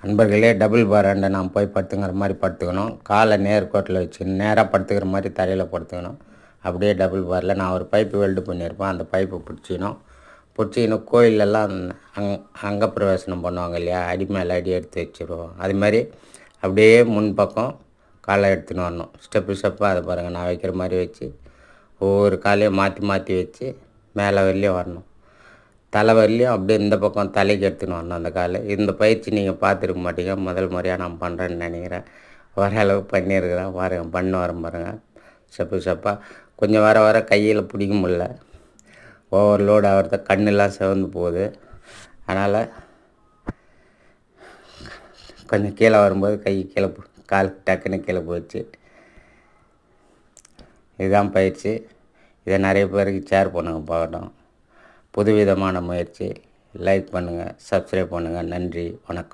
நண்பர்களே, டபுள் பாராண்டை நாம் போய் படுத்துங்கிற மாதிரி படுத்துக்கணும். காலை நேர்கோட்டில் வச்சு நேராக படுத்துக்கிற மாதிரி தரையில் படுத்துக்கணும். அப்படியே டபுள் பாரில் நான் ஒரு பைப்பு வெல்டு பண்ணியிருப்பேன். அந்த பைப்பை பிடிச்சிக்கணும். கோயிலெல்லாம் அங்கப்பிரவேசனம் பண்ணுவாங்க இல்லையா, அடி மேலே அடி எடுத்து வச்சுருவோம். அது மாதிரி அப்படியே முன்பக்கம் காலை எடுத்துன்னு வரணும். ஸ்டெப்பாக அதை பாருங்கள், நான் வைக்கிற மாதிரி வச்சு ஒவ்வொரு காலையும் மாற்றி வச்சு மேலே வரலையும் வரணும். தலை வரலையும் அப்படியே இந்த பக்கம் தலைக்கு எடுத்துன்னு வரணும் அந்த காலை. இந்த பயிற்சி நீங்கள் பார்த்துருக்க மாட்டீங்க, முதல் முறையாக நான் பண்ணுறேன்னு நினைக்கிறேன். ஓரளவு பண்ணியிருக்கிறேன் பாருங்கள், வரேன் பாருங்கள். ஸ்டெப்பாக கொஞ்சம் வர கையில் பிடிக்க முடியல, ஓவர்லோடு ஆகிறத கண்ணெல்லாம் சிவந்து போகுது. அதனால் கொஞ்சம் கீழே வரும்போது கால் டக்குன்னு கீழே போயிடுச்சு. இதுதான் பயிற்சி. இதை நிறைய பேருக்கு ஷேர் பண்ணுங்கள் பார்க்கட்டும். புதுவிதமான முயற்சி. லைக் பண்ணுங்கள், சப்ஸ்கிரைப் பண்ணுங்கள். நன்றி, வணக்கம்.